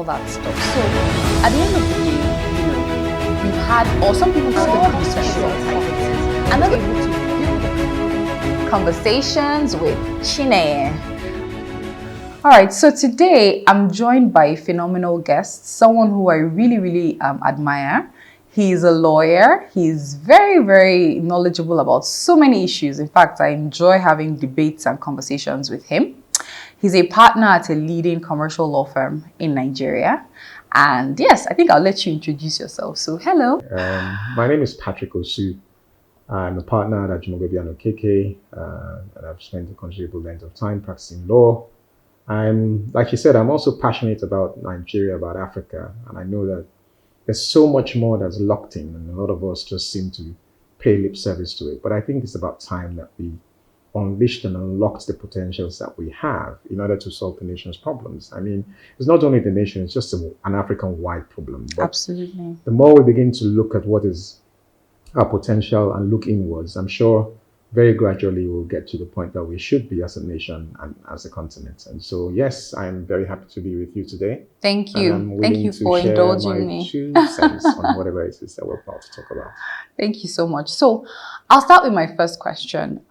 all that stuff. So at the end of the day, we've had, or some people call it conversations, and not able to build conversations with Chinenye. All right, so today I'm joined by a phenomenal guest, someone who I really admire. He's a lawyer. He's very knowledgeable about so many issues. In fact, I enjoy having debates and conversations with him. He's a partner at a leading commercial law firm in Nigeria. And yes, I think I'll let you introduce yourself. So, hello. My name is Patrick Osu. I'm a partner at Jumogobiano KK, and I've spent a considerable length of time practicing law. Like you said, I'm also passionate about Nigeria, about Africa, and I know that there's so much more that's locked in, and a lot of us just seem to pay lip service to it. But I think it's about time that we unleashed and unlocked the potentials that we have in order to solve the nation's problems. I mean, it's not only the nation, it's just an African-wide problem. But absolutely. The more we begin to look at what is our potential and look inwards, I'm sure very gradually we'll get to the point that we should be as a nation and as a continent. And so, yes, I'm very happy to be with you today. Thank you. Thank you for indulging me. 2 cents on whatever it is that we're about to talk about. Thank you so much. So I'll start with my first question.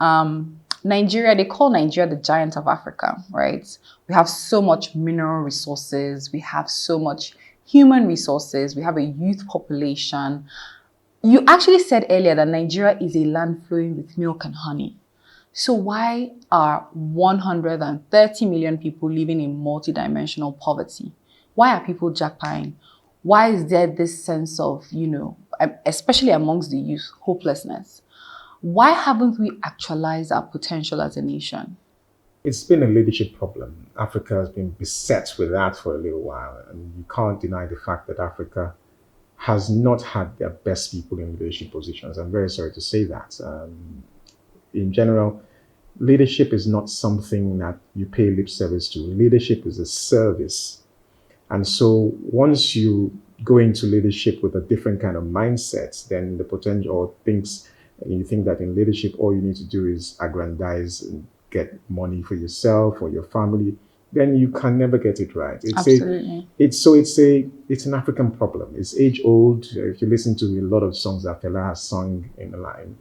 Nigeria, they call Nigeria the giant of Africa, right? We have so much mineral resources. We have so much human resources. We have a youth population. You actually said earlier that Nigeria is a land flowing with milk and honey. So why are 130 million people living in multidimensional poverty? Why are people jackpying? Why is there this sense of, especially amongst the youth, hopelessness? Why haven't we actualized our potential as a nation? It's been a leadership problem. Africa has been beset with that for a little while. And you can't deny the fact that Africa has not had their best people in leadership positions. I'm very sorry to say that. In general, leadership is not something that you pay lip service to. Leadership is a service. And so once you go into leadership with a different kind of mindset, then the potential or things, you think that in leadership, all you need to do is aggrandize and get money for yourself or your family, then you can never get it right. Absolutely. It's an African problem. It's age old. If you listen to a lot of songs that Fela has sung in the line,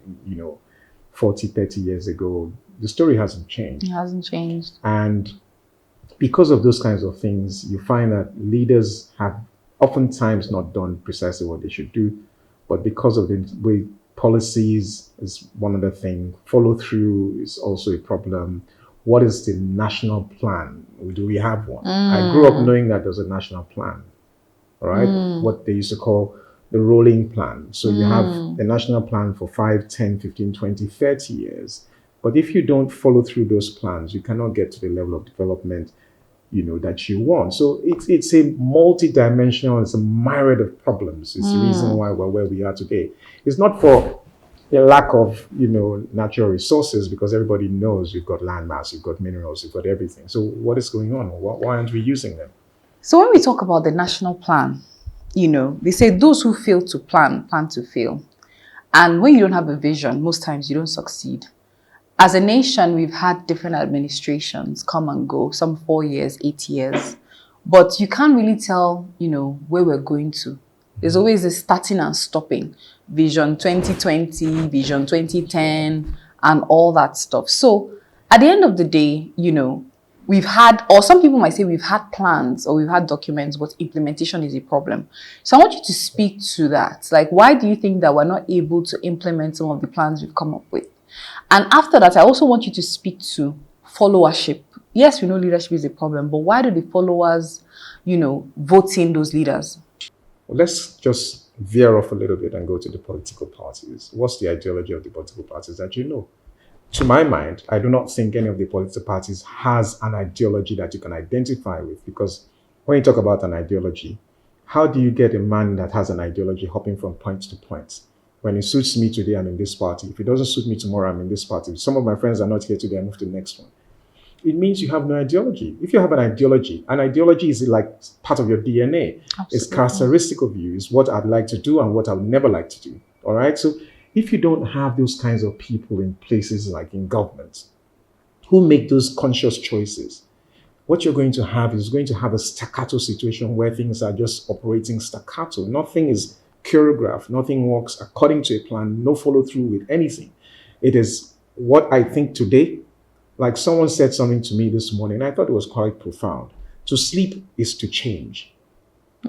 40, 30 years ago, the story hasn't changed. It hasn't changed. And because of those kinds of things, you find that leaders have oftentimes not done precisely what they should do, but because of the way policies is one other thing, follow through is also a problem. What is the national plan? Do we have one? I grew up knowing that there's a national plan, all right? What they used to call the rolling plan. So you have the national plan for 5, 10, 15, 20, 30 years. But if you don't follow through those plans, you cannot get to the level of development, that you want. So it's a multi-dimensional, it's a myriad of problems. It's the reason why we're where we are today. It's not for a lack of, natural resources, because everybody knows you've got land mass, you've got minerals, you've got everything. So what is going on? Why aren't we using them? So when we talk about the national plan, they say those who fail to plan to fail. And when you don't have a vision, most times you don't succeed. As a nation, we've had different administrations come and go, some 4 years, 8 years. But you can't really tell, where we're going to. There's always a starting and stopping. Vision 2020, Vision 2010, and all that stuff. So at the end of the day, we've had, or some people might say we've had plans or we've had documents, but implementation is a problem. So I want you to speak to that. Like, why do you think that we're not able to implement some of the plans we've come up with? And after that, I also want you to speak to followership. Yes, we know leadership is a problem, but why do the followers, vote in those leaders? Well, let's just veer off a little bit and go to the political parties. What's the ideology of the political parties that you know? To my mind, I do not think any of the political parties has an ideology that you can identify with, because when you talk about an ideology, how do you get a man that has an ideology hopping from point to point? When it suits me today, I'm in this party. If it doesn't suit me tomorrow, I'm in this party. If some of my friends are not here today, I move to the next one. It means you have no ideology. If you have an ideology is like part of your DNA. Absolutely. It's characteristic of you. It's what I'd like to do and what I would never like to do. All right? So if you don't have those kinds of people in places like in government who make those conscious choices, what you're going to have is going to have a staccato situation where things are just operating staccato. Nothing is choreographed. Nothing works according to a plan. No follow through with anything. It is what I think today. Like someone said something to me this morning, I thought it was quite profound. To sleep is to change.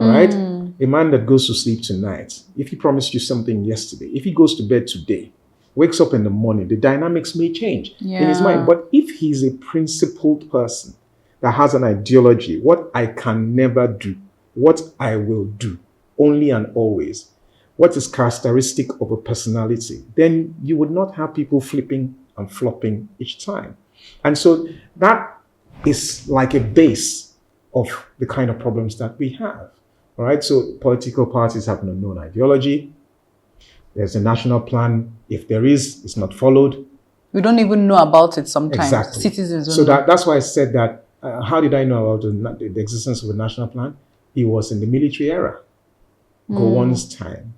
All right? A man that goes to sleep tonight, if he promised you something yesterday, if he goes to bed today, wakes up in the morning, the dynamics may change in his mind. But if he's a principled person that has an ideology, what I can never do, what I will do, only and always, what is characteristic of a personality, then you would not have people flipping and flopping each time. And so that is like a base of the kind of problems that we have. All right. So political parties have no known ideology. There's a national plan. If there is, it's not followed. We don't even know about it sometimes. Exactly. Citizens don't so know. that's why I said that. How did I know about the existence of a national plan? It was in the military era. Gowon's time,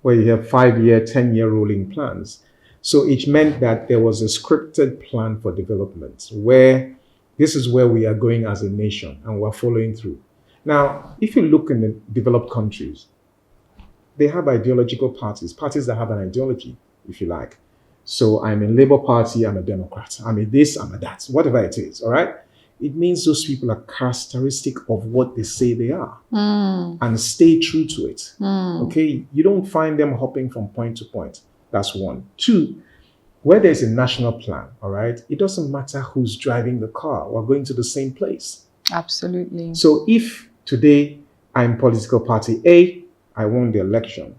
where you have 5-year, 10-year rolling plans. So it meant that there was a scripted plan for development where this is where we are going as a nation and we're following through. Now, if you look in the developed countries, they have ideological parties that have an ideology, if you like. So I'm a Labour Party, I'm a Democrat, I'm a this, I'm a that, whatever it is, all right? It means those people are characteristic of what they say they are and stay true to it. Okay? You don't find them hopping from point to point. That's one. Two, where there's a national plan, all right, it doesn't matter who's driving the car. We're going to the same place. Absolutely. So if today I'm political party A, I won the election,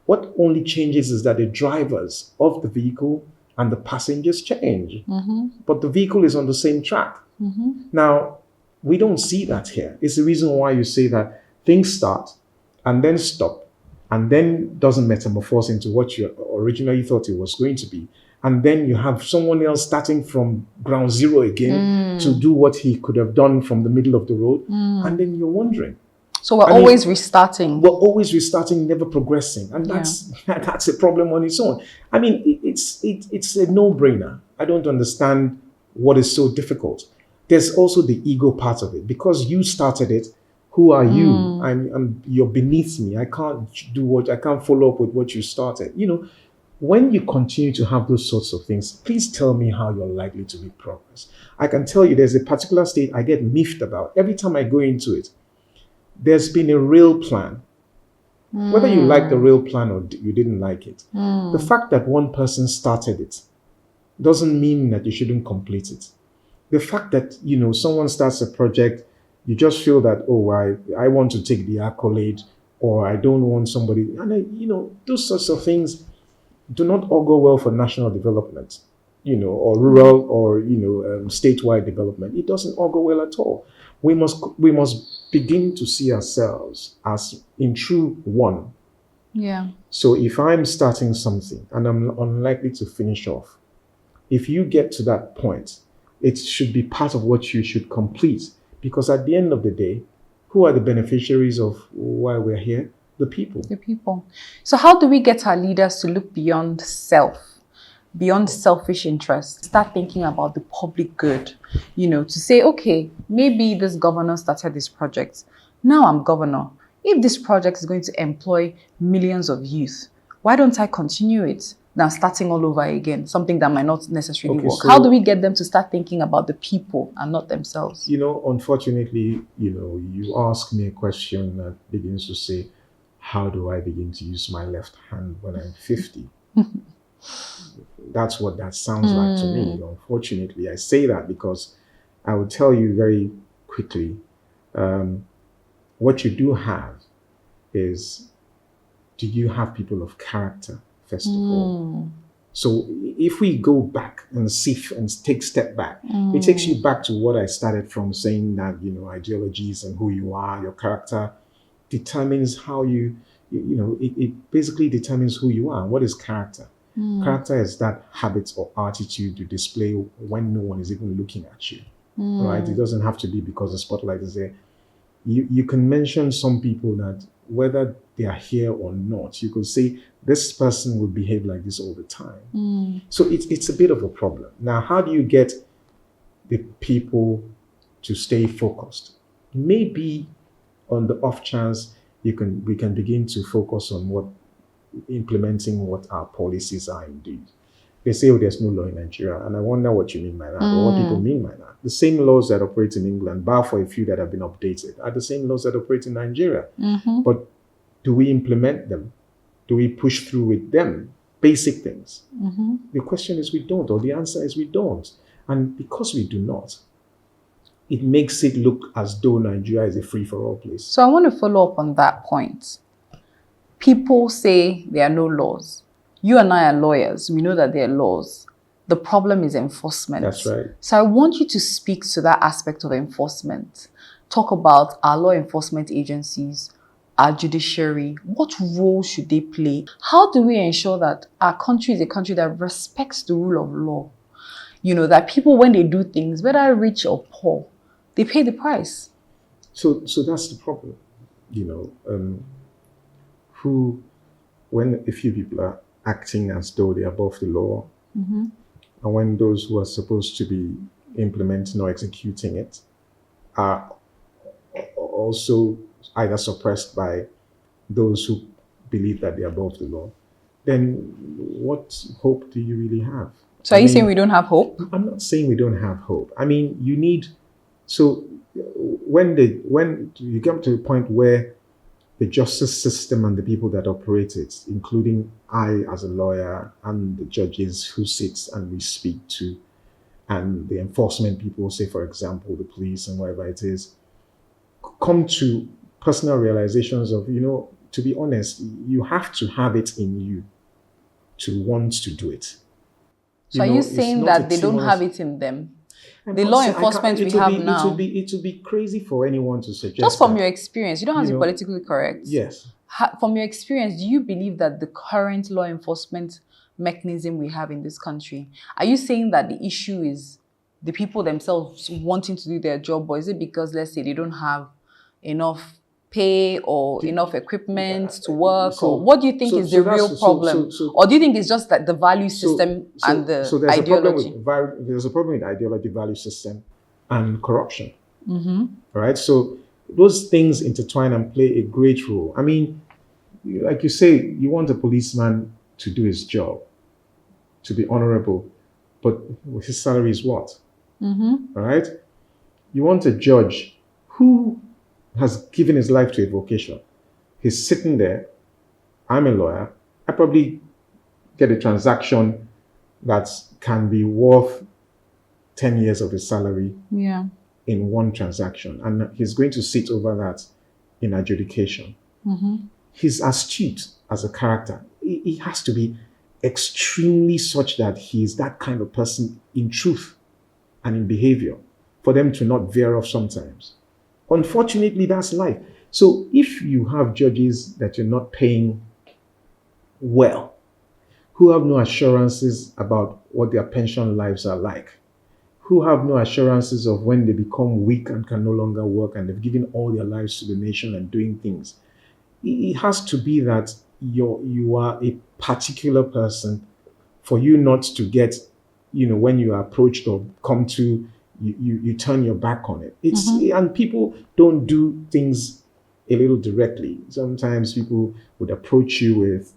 what only changes is that the drivers of the vehicle and the passengers change. But the vehicle is on the same track. Now, we don't see that here. It's the reason why you say that things start and then stop and then doesn't metamorphose into what you originally thought it was going to be. And then you have someone else starting from ground zero again to do what he could have done from the middle of the road. And then you're wondering. So we're always restarting. We're always restarting, never progressing. And that's a problem on its own. I mean, it's a no-brainer. I don't understand what is so difficult. There's also the ego part of it. Because you started it, who are you? You're beneath me. I can't follow up with what you started. You know, when you continue to have those sorts of things, please tell me how you're likely to make progress. I can tell you there's a particular state I get miffed about. Every time I go into it, there's been a real plan. Whether you like the real plan or you didn't like it, the fact that one person started it doesn't mean that you shouldn't complete it. The fact that, you know, someone starts a project, you just feel that, oh, I want to take the accolade, or I don't want somebody, and those sorts of things do not augur well for national development, or rural or, statewide development. It doesn't augur well at all. We must begin to see ourselves as in true one. Yeah. So if I'm starting something and I'm unlikely to finish off, if you get to that point, it should be part of what you should complete. Because at the end of the day, who are the beneficiaries of why we're here? The people. The people. So how do we get our leaders to look beyond self, beyond selfish interests, start thinking about the public good, to say, okay, maybe this governor started this project. Now I'm governor. If this project is going to employ millions of youth, why don't I continue it? Now starting all over again, something that might not necessarily work. So how do we get them to start thinking about the people and not themselves? Unfortunately, you ask me a question that begins to say, how do I begin to use my left hand when I'm 50? That's what that sounds like to me. Unfortunately, I say that because I will tell you very quickly, what you do have is, do you have people of character, first of all? So if we go back and sift and take a step back, it takes you back to what I started from, saying that, ideologies and who you are, your character determines how it basically determines who you are. What is character? Character is that habit or attitude you display when no one is even looking at you, right? It doesn't have to be because the spotlight is there. You can mention some people that whether they are here or not, you could say this person would behave like this all the time. So it's a bit of a problem. Now, how do you get the people to stay focused. Maybe on the off chance we can begin to focus on implementing what our policies are indeed. They say, oh, there's no law in Nigeria, and I wonder what you mean by that, or what people mean by that. The same laws that operate in England, bar for a few that have been updated, are the same laws that operate in Nigeria. But do we implement them? Do we push through with them basic things? The question is we don't, or the answer is we don't. And because we do not, it makes it look as though Nigeria is a free-for-all place. So I want to follow up on that point. People say there are no laws. You and I are lawyers. We know that there are laws. The problem is enforcement. That's right. So I want you to speak to that aspect of enforcement. Talk about our law enforcement agencies, our judiciary. What role should they play? How do we ensure that our country is a country that respects the rule of law? You know, that people, when they do things, whether rich or poor, they pay the price. So that's the problem. You know, when a few people are acting as though they're above the law, and when those who are supposed to be implementing or executing it are also either suppressed by those who believe that they're above the law, then what hope do you really have? So are you saying we don't have hope? I'm not saying we don't have hope. I mean, you need, so when you come to a point where the justice system and the people that operate it, including I as a lawyer and the judges who sit and we speak to, and the enforcement people, say for example, the police and whatever it is, come to personal realizations of, you know, to be honest, you have to have it in you to want to do it. So are you saying that they don't have it in them? The law enforcement we have now. It would be crazy for anyone to suggest. Just from your experience, you don't have to be politically correct. Yes. From your experience, do you believe that the current law enforcement mechanism we have in this country, are you saying that the issue is the people themselves wanting to do their job, or is it because, let's say, they don't have enough pay or enough equipment to work? Or what do you think is the real problem? Or do you think it's just that the value system and the ideology? There's a problem with ideology, value system, and corruption. Right? So those things intertwine and play a great role. I mean, like you say, you want a policeman to do his job, to be honorable, but his salary is what? All right? You want a judge who has given his life to a vocation. He's sitting there. I'm a lawyer. I probably get a transaction that can be worth 10 years of his salary in one transaction. And he's going to sit over that in adjudication. He's astute as a character. He has to be extremely such that he's that kind of person in truth and in behavior for them to not veer off sometimes. Unfortunately, that's life. So if you have judges that you're not paying well, who have no assurances about what their pension lives are like, who have no assurances of when they become weak and can no longer work and they've given all their lives to the nation and doing things, it has to be that you are a particular person for you not to get, when you are approached or come to, you turn your back on it. And people don't do things a little directly. Sometimes people would approach you with,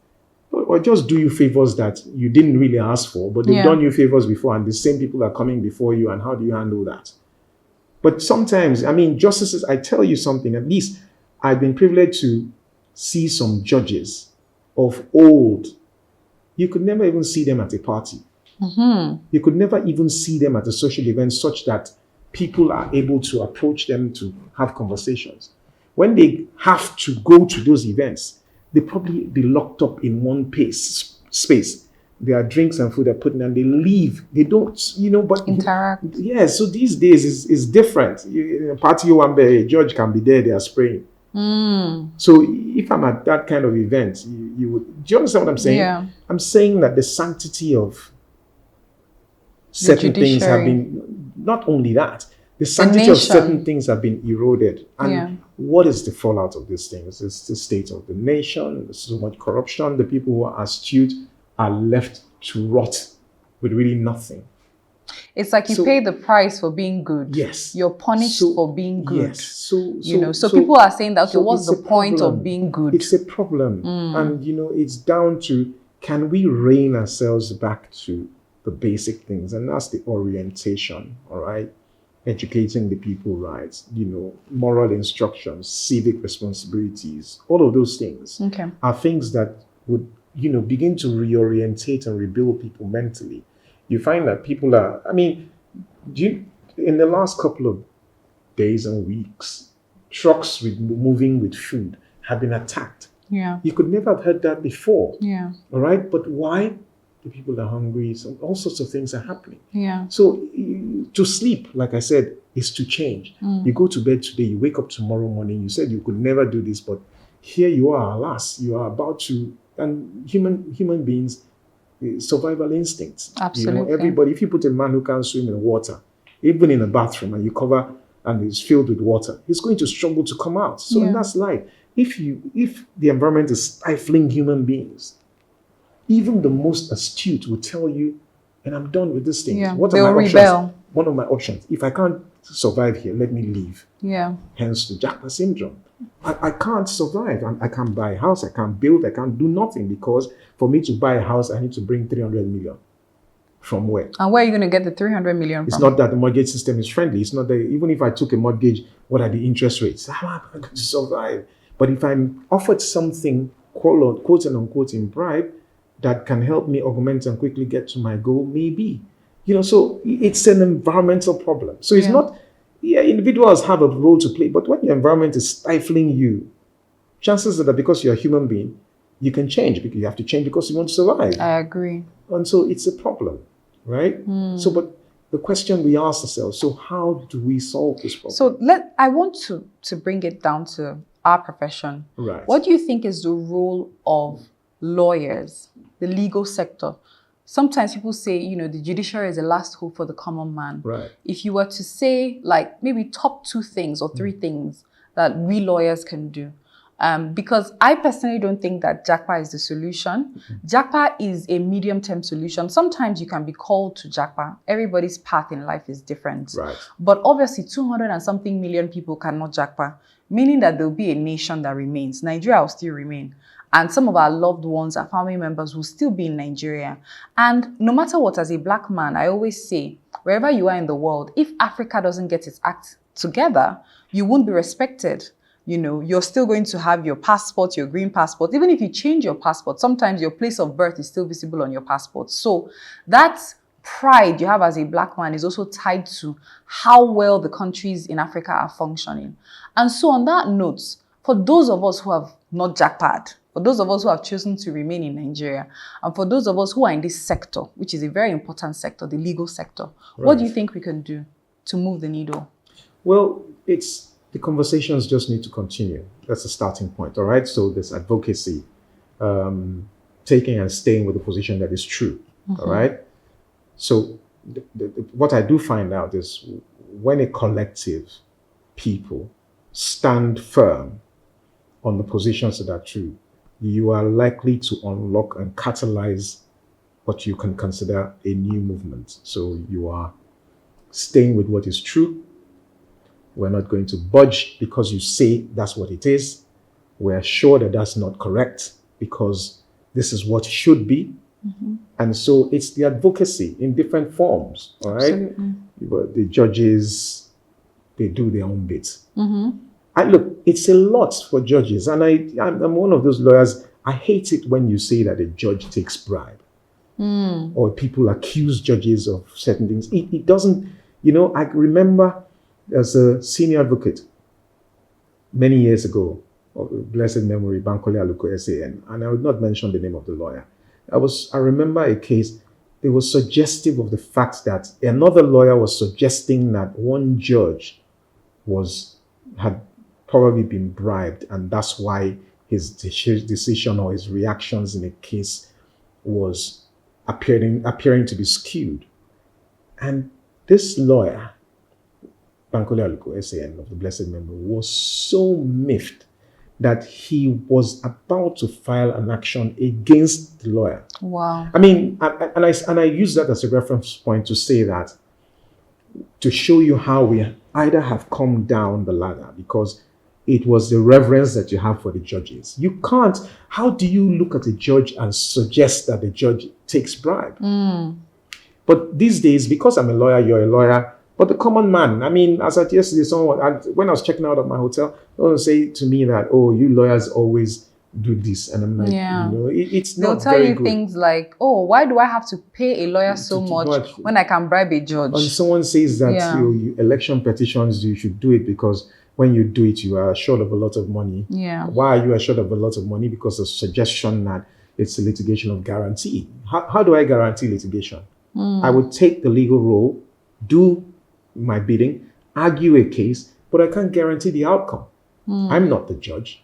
or just do you favors that you didn't really ask for, but they've done you favors before, and the same people are coming before you, and how do you handle that? But sometimes, justices, I tell you something, at least I've been privileged to see some judges of old. You could never even see them at a party. You could never even see them at a social event such that people are able to approach them to have conversations. When they have to go to those events, they probably be locked up in one space. There are drinks and food they're putting, and they leave. They don't, but interact. Yeah, so these days is different. In a party, a judge can be there, they are spraying. So if I'm at that kind of event, you would, do you understand what I'm saying? Yeah. I'm saying that the sanctity of certain things have been, not only that, the sanctity of certain things have been eroded. And what is the fallout of these things? It's the state of the nation. There's so much corruption. The people who are astute are left to rot with really nothing. It's like you pay the price for being good. Yes. You're punished for being good. Yes. So people are saying that, okay, what's it's the a point problem. of being good? It's a problem. And, it's down to, can we rein ourselves back to the basic things? And that's the orientation, all right? Educating the people rights, moral instructions, civic responsibilities, all of those things are things that would, begin to reorientate and rebuild people mentally. You find that people are, in the last couple of days and weeks, trucks moving with food have been attacked. Yeah. You could never have heard that before. Yeah. All right. But why? The people are hungry. So all sorts of things are happening. Yeah. So to sleep, like I said, is to change. You go to bed today, you wake up tomorrow morning, you said you could never do this, but here you are, alas, you are about to, and human beings, survival instincts. Absolutely. Everybody, if you put a man who can't swim in water, even in a bathroom, and you cover and it's filled with water, he's going to struggle to come out. So and that's life. If the environment is stifling human beings, even the most astute will tell you, and I'm done with this thing. Yeah. What They'll are my rebel. options? One of my options, if I can't survive here, let me leave. Yeah. Hence the Jackpot syndrome. I can't survive. I can't buy a house. I can't build. I can't do nothing, because for me to buy a house, I need to bring 300 million. From where? And where are you going to get the 300 million It's from? not that the mortgage system is friendly. It's not that even if I took a mortgage, what are the interest rates? How am I going to survive? But if I'm offered something, quote and unquote, in bribe, that can help me augment and quickly get to my goal, maybe. So it's an environmental problem. So it's not, individuals have a role to play, but when your environment is stifling you, chances are that because you're a human being, you can change, because you have to change because you want to survive. I agree. And so it's a problem, right? So, but the question we ask ourselves, so how do we solve this problem? So I want to bring it down to our profession. Right. What do you think is the role of lawyers, the legal sector? Sometimes people say, the judiciary is the last hope for the common man. Right. If you were to say, like, maybe top 2 things or 3 things that we lawyers can do, because I personally don't think that JACPA is the solution. JACPA is a medium-term solution. Sometimes you can be called to JACPA. Everybody's path in life is different. Right. But obviously, 200 and something million people cannot JACPA, meaning that there'll be a nation that remains. Nigeria will still remain. And some of our loved ones, our family members will still be in Nigeria. And no matter what, as a Black man, I always say, wherever you are in the world, if Africa doesn't get its act together, you won't be respected. You're still going to have your passport, your green passport. Even if you change your passport, sometimes your place of birth is still visible on your passport. So that pride you have as a Black man is also tied to how well the countries in Africa are functioning. And so on that note, for those of us who have not jackpot, for those of us who have chosen to remain in Nigeria, and for those of us who are in this sector, which is a very important sector, the legal sector, what do you think we can do to move the needle? Well, the conversations just need to continue. That's the starting point, all right? So there's advocacy, taking and staying with the position that is true, all right? So what I do find out is when a collective people stand firm on the positions that are true, you are likely to unlock and catalyze what you can consider a new movement. So you are staying with what is true. We're not going to budge because you say that's what it is. We're sure that that's not correct because this is what should be. And so it's the advocacy in different forms, all right? Absolutely. The judges, they do their own bit. Look, it's a lot for judges. And I'm one of those lawyers, I hate it when you say that a judge takes bribe. Or people accuse judges of certain things. It doesn't, I remember as a senior advocate many years ago, of blessed memory, Bankole Aluko SAN, and I would not mention the name of the lawyer. I remember a case, it was suggestive of the fact that another lawyer was suggesting that one judge had probably been bribed, and that's why his decision or his reactions in a case was appearing to be skewed. And this lawyer, Bankole Aluko SAN of the blessed memory, was so miffed that he was about to file an action against the lawyer. Wow. I mean, and I use that as a reference point to say that to show you how we either have come down the ladder because it was the reverence that you have for the judges. You can't, how do you look at a judge and suggest that the judge takes bribe? But these days, because I'm a lawyer, you're a lawyer, but the common man, I mean, as at yesterday, when I was checking out of my hotel, someone say to me that, oh, you lawyers always do this. And I'm like, it's They'll not tell very you good. things like, oh, why do I have to pay a lawyer so much when I can bribe a judge? And someone says that you election petitions, you should do it because when you do it, you are short of a lot of money. Yeah. Why are you short of a lot of money? Because of suggestion that it's a litigation of guarantee. How do I guarantee litigation? I would take the legal role, do my bidding, argue a case, but I can't guarantee the outcome. I'm not the judge.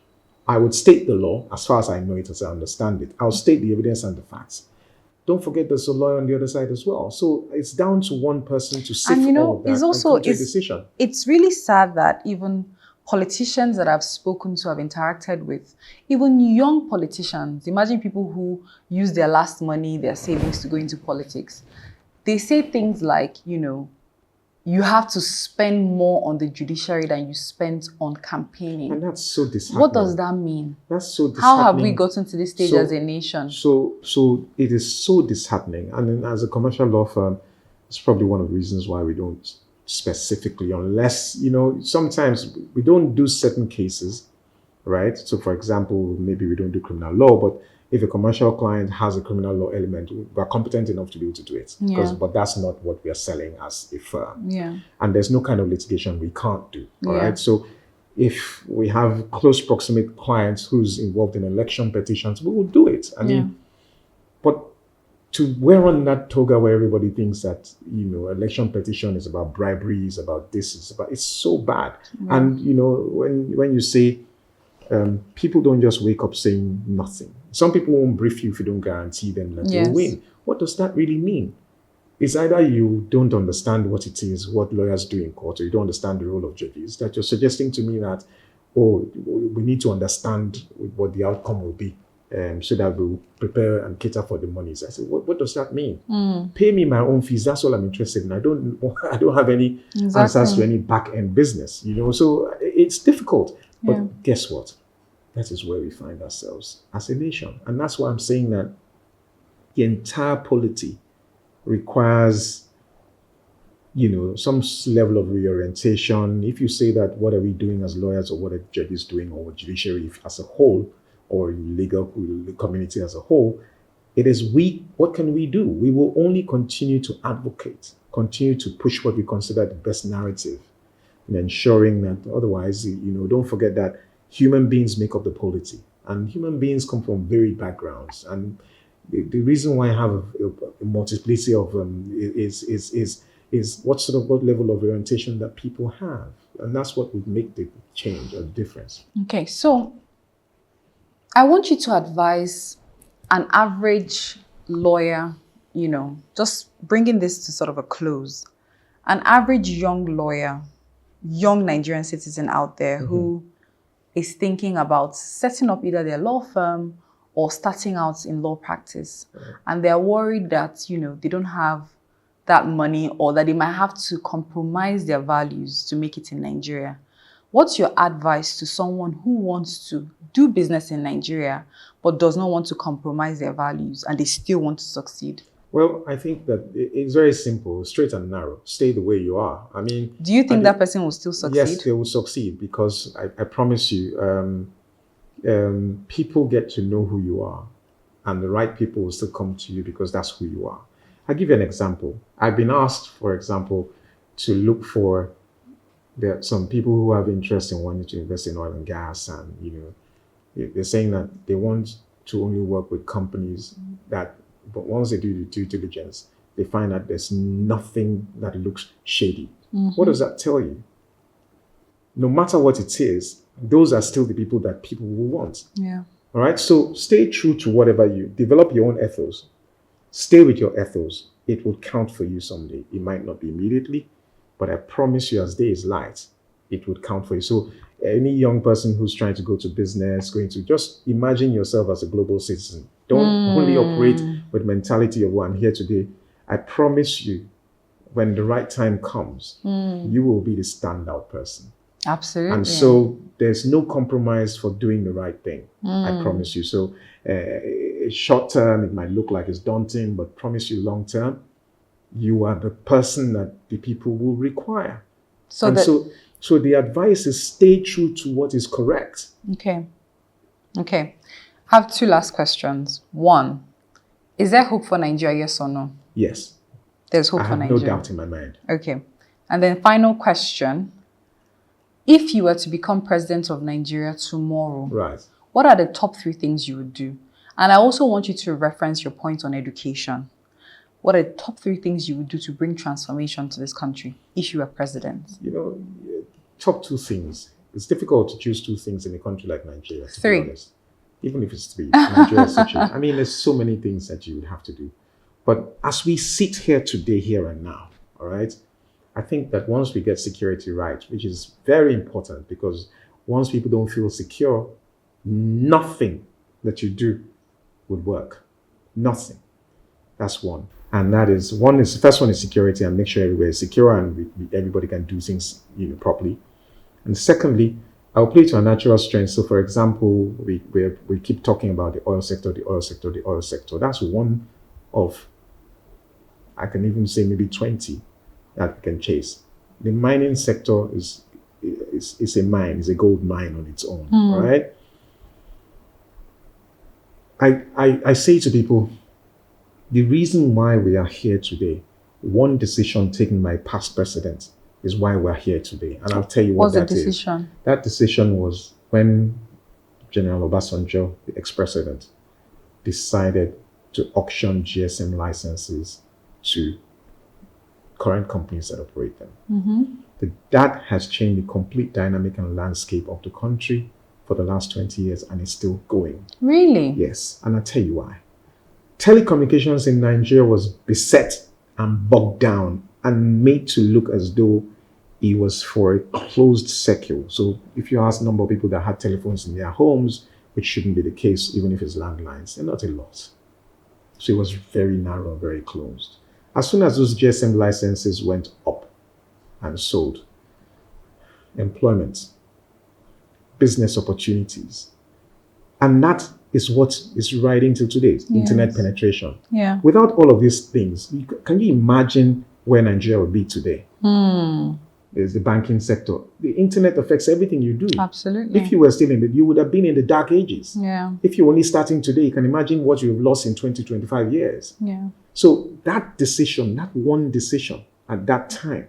I would state the law as far as I know it, as I understand it. I'll state the evidence and the facts. Don't forget there's a lawyer on the other side as well. So it's down to one person to sift all of that and come to a decision. It's really sad that even politicians that I've spoken to, have interacted with, even young politicians, imagine people who use their last money, their savings to go into politics. They say things like, you have to spend more on the judiciary than you spent on campaigning. And that's so disheartening. What does that mean? That's so disheartening. How have we gotten to this stage as a nation? So it is so disheartening. And then as a commercial law firm, it's probably one of the reasons why we don't specifically, unless, sometimes we don't do certain cases, right? So for example, maybe we don't do criminal law, but if a commercial client has a criminal law element, we're competent enough to be able to do it. But that's not what we are selling as a firm. Yeah. And there's no kind of litigation we can't do. All right. So if we have close proximate clients who's involved in election petitions, we will do it. I mean, but to wear on that toga where everybody thinks that, election petition is about bribery, is about this, it's so bad. Yeah. And, when you say, people don't just wake up saying nothing. Some people won't brief you if you don't guarantee them that you'll win. What does that really mean? It's either you don't understand what it is, what lawyers do in court, or you don't understand the role of judges, that you're suggesting to me that, we need to understand what the outcome will be, so that we'll prepare and cater for the monies. I said, what does that mean? Pay me my own fees. That's all I'm interested in. I don't have any answers to any back-end business, so it's difficult. But guess what? That is where we find ourselves as a nation. And that's why I'm saying that the entire polity requires, some level of reorientation. If you say that, what are we doing as lawyers, or what are judges doing, or judiciary as a whole, or legal community as a whole, it is what can we do? We will only continue to advocate, continue to push what we consider the best narrative, and ensuring that otherwise, don't forget that human beings make up the polity, and human beings come from varied backgrounds. And the reason why I have a multiplicity of is what level of orientation that people have, and that's what would make the change or the difference. Okay, so I want you to advise an average lawyer, just bringing this to sort of a close, an average young lawyer, young Nigerian citizen out there who is thinking about setting up either their law firm or starting out in law practice. And they're worried that, they don't have that money, or that they might have to compromise their values to make it in Nigeria. What's your advice to someone who wants to do business in Nigeria but does not want to compromise their values and they still want to succeed? Well, I think that it's very simple, straight and narrow. Stay the way you are. I mean, do you think that person will still succeed? Yes, they will succeed, because I promise you, people get to know who you are, and the right people will still come to you because that's who you are. I'll give you an example. I've been asked, for example, to look for some people who have interest in wanting to invest in oil and gas, and they're saying that they want to only work with companies that, but once they do the due diligence, they find that there's nothing that looks shady. What does that tell you? No matter what it is, those are still the people that people will want. Yeah. All right. So stay true to whatever you develop, your own ethos. Stay with your ethos. It will count for you someday. It might not be immediately, but I promise you, as day is light, it would count for you. So any young person who's trying to go to business, going to just imagine yourself as a global citizen. Don't only operate with mentality of, I'm here today. I promise you, when the right time comes, you will be the standout person. Absolutely. And so there's no compromise for doing the right thing. I promise you. So short term, it might look like it's daunting, but promise you long term, you are the person that the people will require. So the advice is stay true to what is correct. Okay. I have two last questions. One, is there hope for Nigeria, yes or no? Yes. There's hope for Nigeria. I have no doubt in my mind. Okay. And then final question. If you were to become president of Nigeria tomorrow, right, what are the top 3 things you would do? And I also want you to reference your point on education. What are the top 3 things you would do to bring transformation to this country if you were president? Top 2 things. It's difficult to choose 2 things in a country like Nigeria, to 3. be honest. Even if it's 3. Nigeria is such a... I mean, there's so many things that you would have to do. But as we sit here today, here and now, all right, I think that once we get security right, which is very important, because once people don't feel secure, nothing that you do would work. Nothing. That's one. And that is, the first one is security, and make sure everywhere is secure and everybody can do things properly. And secondly, I'll play to our natural strength. So for example, we keep talking about the oil sector. That's one of, I can even say maybe 20 that we can chase. The mining sector is a mine, is a gold mine on its own, right? I say to people, the reason why we are here today, one decision taken by past presidents is why we're here today. And I'll tell you what that is. What's the decision? That decision was when General Obasanjo, the ex-president, decided to auction GSM licenses to current companies that operate them. That has changed the complete dynamic and landscape of the country for the last 20 years, and it's still going. Really? Yes, and I'll tell you why. Telecommunications in Nigeria was beset and bogged down and made to look as though it was for a closed circle. So if you ask the number of people that had telephones in their homes, which shouldn't be the case, even if it's landlines, they're not a lot. So it was very narrow, very closed. As soon as those GSM licenses went up and sold, employment, business opportunities, and that is what is riding till today, internet penetration. Yeah. Without all of these things, can you imagine where Nigeria would be today? There's the banking sector. The internet affects everything you do. Absolutely. If you were still in it, you would have been in the dark ages. Yeah. If you're only starting today, you can imagine what you've lost in 20, 25 years. Yeah. So that decision, that one decision at that time,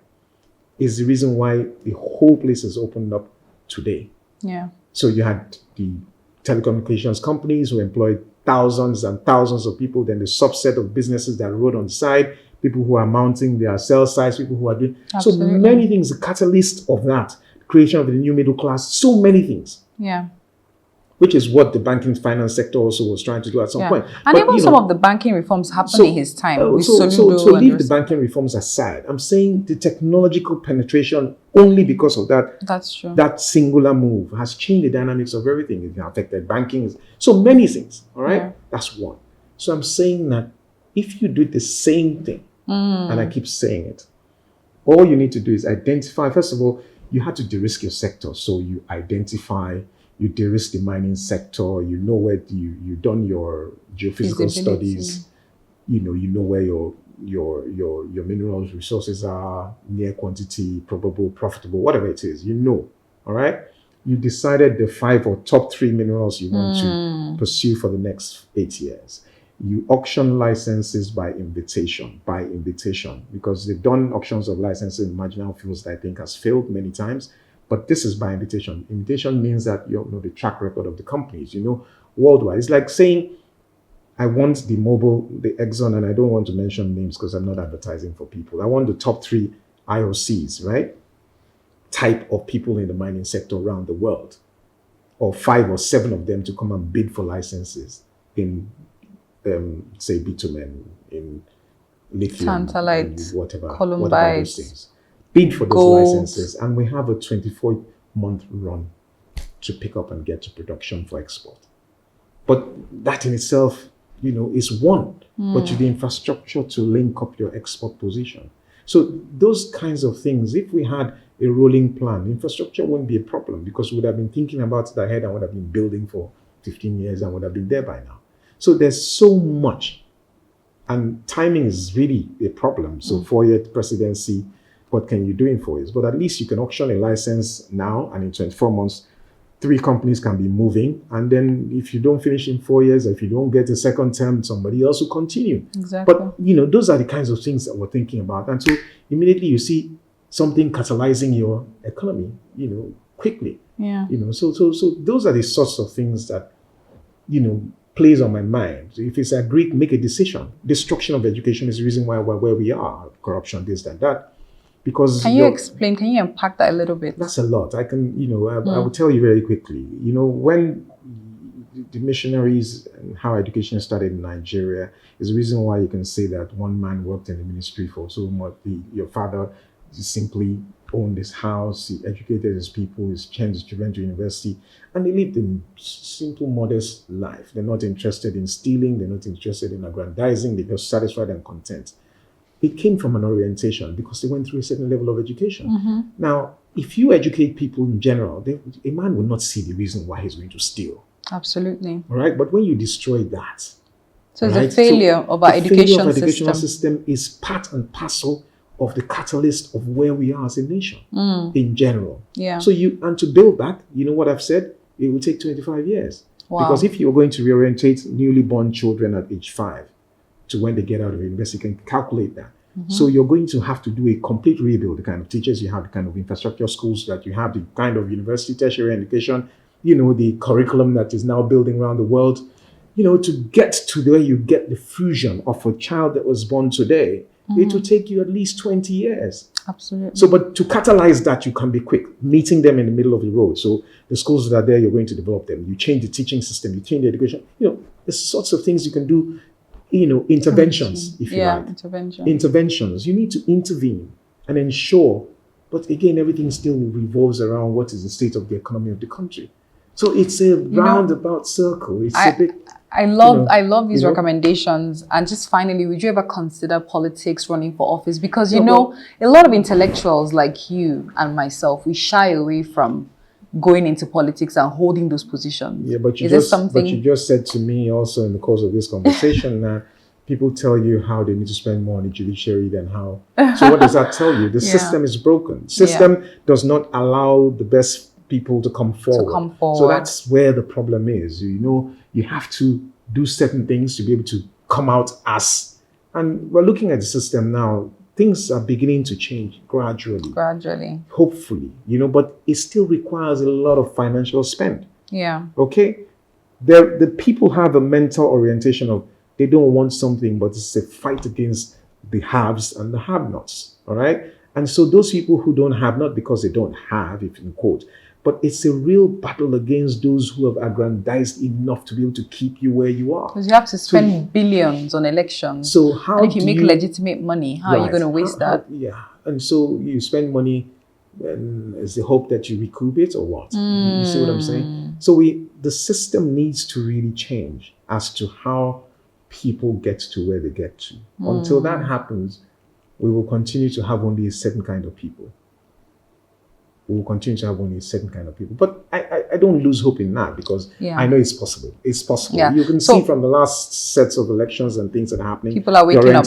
is the reason why the whole place has opened up today. Yeah. So you had the telecommunications companies who employed thousands and thousands of people, then the subset of businesses that rode on the side, people who are mounting their sales sites, people who are doing so many things, the catalyst of that, creation of the new middle class, so many things. Yeah. Which is what the banking finance sector also was trying to do at some point. And but, even some of the banking reforms happened in his time. So leave the banking reforms aside. I'm saying the technological penetration, only because of that, that's true, that singular move has changed the dynamics of everything. It affected banking. So many things, all right? Yeah. That's one. So I'm saying that if you do the same thing, and I keep saying it, all you need to do is identify, first of all, you had to de-risk your sector. So you identify, you de-risk the mining sector, you know where you've done your geophysical studies, you know where your minerals resources are, near quantity, probable, profitable, whatever it is, all right? You decided the 5 or top 3 minerals you want to pursue for the next 8 years. You auction licenses by invitation, because they've done auctions of licenses in marginal fields that I think has failed many times. But this is by invitation. Invitation means that you know the track record of the companies, worldwide. It's like saying, I want the Exxon, and I don't want to mention names because I'm not advertising for people. I want the top 3 IOCs, right? Type of people in the mining sector around the world, or 5 or 7 of them to come and bid for licenses in, say, bitumen, in lithium, tantalite, whatever those things. Bid for those licenses, and we have a 24-month run to pick up and get to production for export. But that in itself, is one. But you need infrastructure to link up your export position. So those kinds of things, if we had a rolling plan, infrastructure wouldn't be a problem because we would have been thinking about it ahead and would have been building for 15 years and would have been there by now. So there's so much, and timing is really a problem. So 4-year presidency, what can you do in 4 years? But at least you can auction a license now, and in 24 months, 3 companies can be moving. And then if you don't finish in 4 years, if you don't get a second term, somebody else will continue. Exactly. But, those are the kinds of things that we're thinking about. And so immediately you see something catalyzing your economy, quickly. Yeah. So those are the sorts of things that, plays on my mind. If it's agreed, make a decision. Destruction of education is the reason why we're where we are. Corruption, this, that. Because can you unpack that a little bit? That's a lot. I can, I will tell you very quickly. When the missionaries and how education started in Nigeria is the reason why you can say that one man worked in the ministry for so much. Your father simply owned his house, he educated his people, he sent his children to university, and they lived a simple, modest life. They're not interested in stealing, they're not interested in aggrandizing, they're just satisfied and content. They came from an orientation because they went through a certain level of education. Now, if you educate people in general, a man will not see the reason why he's going to steal. Absolutely. All right, but when you destroy that, so it's a failure of our educational system is part and parcel of the catalyst of where we are as a nation in general. Yeah. So to build back, what I've said, it will take 25 years. Wow. Because if you're going to reorientate newly born children at age 5 to when they get out of university, you can calculate that. So you're going to have to do a complete rebuild, the kind of teachers you have, the kind of infrastructure schools that you have, the kind of university, tertiary education, the curriculum that is now building around the world, to get to where you get the fusion of a child that was born today. It will take you at least 20 years. Absolutely. So, but to catalyze that, you can be quick, meeting them in the middle of the road. So the schools that are there, you're going to develop them. You change the teaching system, you change the education. The sorts of things you can do, interventions, if you like. Interventions. You need to intervene and ensure. But again, everything still revolves around what is the state of the economy of the country. So it's a roundabout circle. It's a bit... I love these recommendations. And just finally, would you ever consider politics, running for office? Because, a lot of intellectuals like you and myself, we shy away from going into politics and holding those positions. Yeah, but you just said to me also in the course of this conversation that people tell you how they need to spend more on the judiciary than how. So what does that tell you? The system is broken. System does not allow the best people to come forward. So that's where the problem is. You have to do certain things to be able to come out as, and we're looking at the system now, things are beginning to change gradually. Hopefully, but it still requires a lot of financial spend. Yeah. Okay? The people have a mental orientation of they don't want something, but it's a fight against the haves and the have-nots. All right? And so those people who don't have, not because they don't have, if in quote, but it's a real battle against those who have aggrandized enough to be able to keep you where you are. Because you have to spend billions on elections. So how if you make legitimate money, how are you going to waste that? And so you spend money and is the hope that you recoup it or what? You see what I'm saying? So the system needs to really change as to how people get to where they get to. Until that happens, we will continue to have only a certain kind of people. We will continue to have only a certain kind of people. But I don't lose hope in that because I know it's possible. It's possible. Yeah. You can see from the last sets of elections and things that are happening. People are waking up.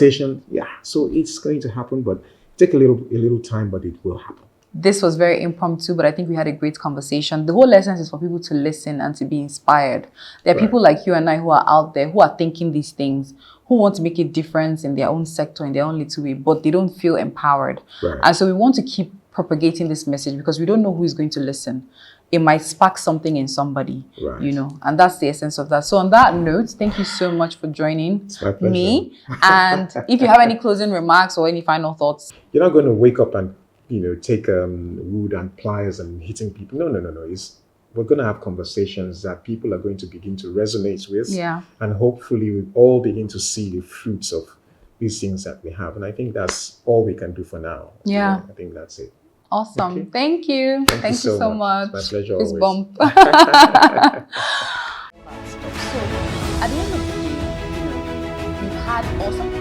Yeah. So it's going to happen, but take a little time, but it will happen. This was very impromptu, but I think we had a great conversation. The whole essence is for people to listen and to be inspired. There are people like you and I who are out there, who are thinking these things, who want to make a difference in their own sector, in their own little way, but they don't feel empowered. Right. And so we want to keep propagating this message because we don't know who is going to listen. It might spark something in somebody, and that's the essence of that. So on that note, thank you so much for joining me. And if you have any closing remarks or any final thoughts. You're not going to wake up and, take wood and pliers and hitting people. No. We're going to have conversations that people are going to begin to resonate with. Yeah. And hopefully we all begin to see the fruits of these things that we have. And I think that's all we can do for now. Yeah. I think that's it. Awesome. Okay. Thank you. Thank you so much. It's my pleasure. Fist always. Bump. So at the end of the day, we've had awesome.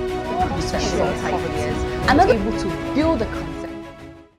short ideas, and not able to build a